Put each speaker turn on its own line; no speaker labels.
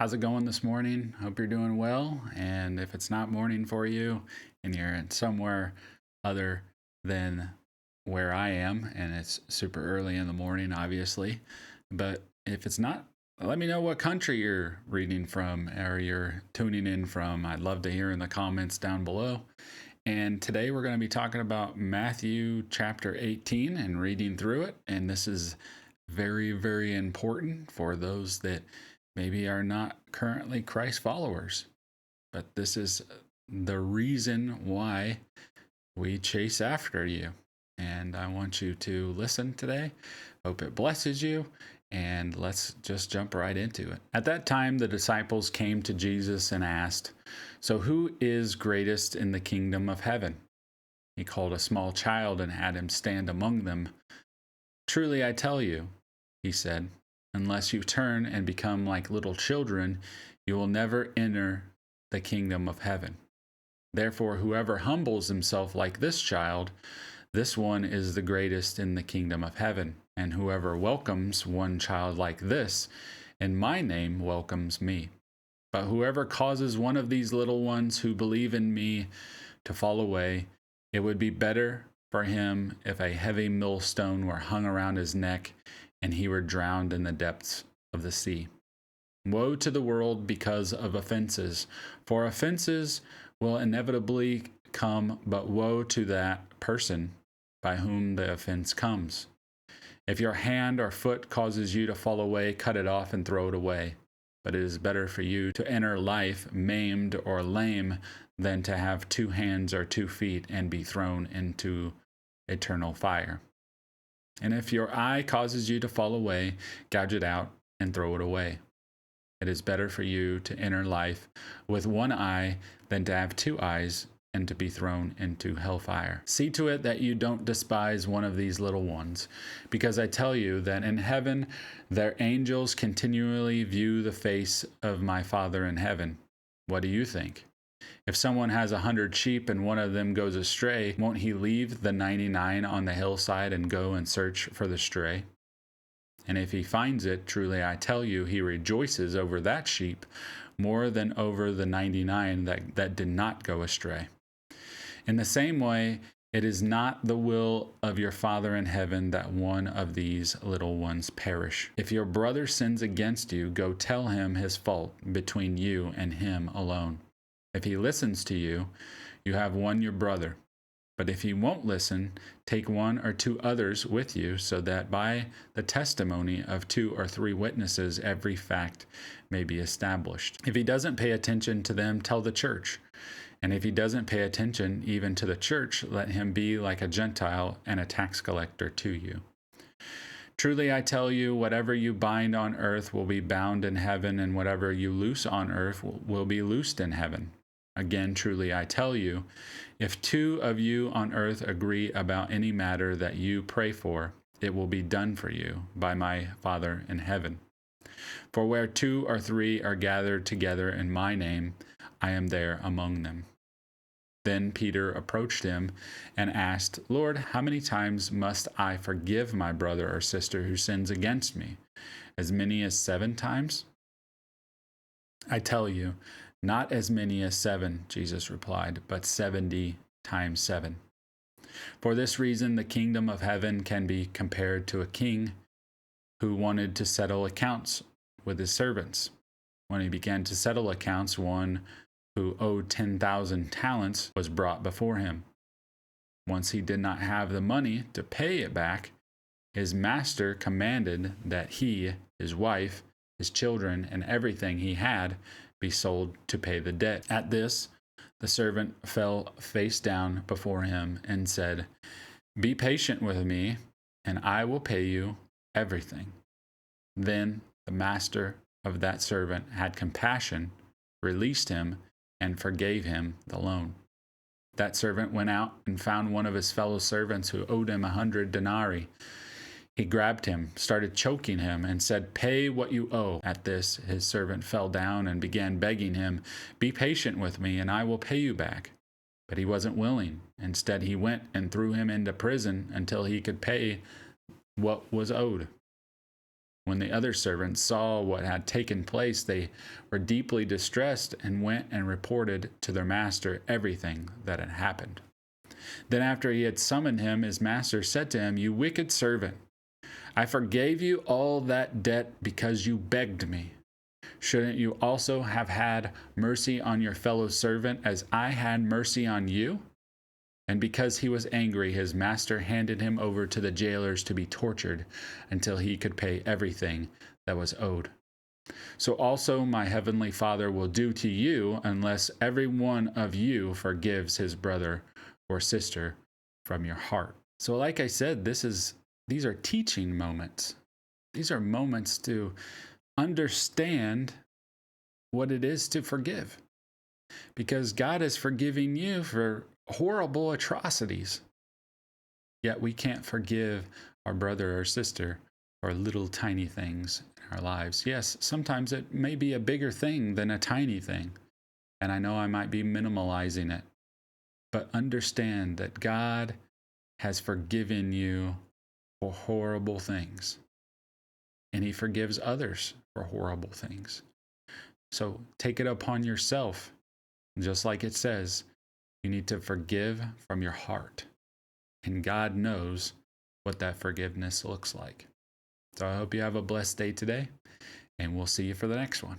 How's it going this morning? Hope you're doing well. And if it's not morning for you and you're in somewhere other than where I am, and it's super early in the morning, obviously, but if it's not, let me know what country you're reading from or you're tuning in from. I'd love to hear in the comments down below. And today we're going to be talking about Matthew chapter 18 and reading through it. And this is very, very important for those that maybe are not currently Christ followers. But this is the reason why we chase after you. And I want you to listen today. Hope it blesses you. And let's just jump right into it. At that time, the disciples came to Jesus and asked, "So who is greatest in the kingdom of heaven?" He called a small child and had him stand among them. "Truly I tell you," he said, "unless you turn and become like little children, you will never enter the kingdom of heaven. Therefore, whoever humbles himself like this child, this one is the greatest in the kingdom of heaven. And whoever welcomes one child like this in my name welcomes me. But whoever causes one of these little ones who believe in me to fall away, it would be better for him if a heavy millstone were hung around his neck and he were drowned in the depths of the sea. Woe to the world because of offenses, for offenses will inevitably come, but woe to that person by whom the offense comes. If your hand or foot causes you to fall away, cut it off and throw it away. But it is better for you to enter life maimed or lame than to have 2 hands or 2 feet and be thrown into eternal fire. And if your eye causes you to fall away, gouge it out and throw it away. It is better for you to enter life with 1 eye than to have 2 eyes and to be thrown into hellfire. See to it that you don't despise one of these little ones, because I tell you that in heaven their angels continually view the face of my Father in heaven. What do you think? If someone has 100 sheep and one of them goes astray, won't he leave the 99 on the hillside and go and search for the stray? And if he finds it, truly I tell you, he rejoices over that sheep more than over the 99 that did not go astray. In the same way, it is not the will of your Father in heaven that one of these little ones perish. If your brother sins against you, go tell him his fault between you and him alone. If he listens to you, you have won your brother. But if he won't listen, take 1 or 2 others with you, so that by the testimony of 2 or 3 witnesses every fact may be established. If he doesn't pay attention to them, tell the church. And if he doesn't pay attention even to the church, let him be like a Gentile and a tax collector to you. Truly I tell you, whatever you bind on earth will be bound in heaven, and whatever you loose on earth will be loosed in heaven. Again, truly I tell you, if 2 of you on earth agree about any matter that you pray for, it will be done for you by my Father in heaven. For where 2 or 3 are gathered together in my name, I am there among them. Then Peter approached him and asked, "Lord, how many times must I forgive my brother or sister who sins against me? As many as 7 times?" "I tell you, not as many as 7," Jesus replied, "but 70 times 7. For this reason, the kingdom of heaven can be compared to a king who wanted to settle accounts with his servants. When he began to settle accounts, one who owed 10,000 talents was brought before him. Once he did not have the money to pay it back, his master commanded that he, his wife, his children, and everything he had be sold to pay the debt. At this, the servant fell face down before him and said, 'Be patient with me, and I will pay you everything.' Then the master of that servant had compassion, released him, and forgave him the loan. That servant went out and found one of his fellow servants who owed him 100 denarii. He grabbed him, started choking him, and said, 'Pay what you owe.' At this, his servant fell down and began begging him, 'Be patient with me, and I will pay you back.' But he wasn't willing. Instead, he went and threw him into prison until he could pay what was owed. When the other servants saw what had taken place, they were deeply distressed and went and reported to their master everything that had happened. Then after he had summoned him, his master said to him, "You wicked servant, I forgave you all that debt because you begged me. Shouldn't you also have had mercy on your fellow servant as I had mercy on you?" And because he was angry, his master handed him over to the jailers to be tortured until he could pay everything that was owed. So also my heavenly Father will do to you unless every one of you forgives his brother or sister from your heart. So like I said, these are teaching moments. These are moments to understand what it is to forgive. Because God is forgiving you for horrible atrocities. Yet we can't forgive our brother or sister for little tiny things in our lives. Yes, sometimes it may be a bigger thing than a tiny thing. And I know I might be minimalizing it. But understand that God has forgiven you for horrible things. And he forgives others for horrible things. So take it upon yourself. Just like it says, you need to forgive from your heart. And God knows what that forgiveness looks like. So I hope you have a blessed day today, and we'll see you for the next one.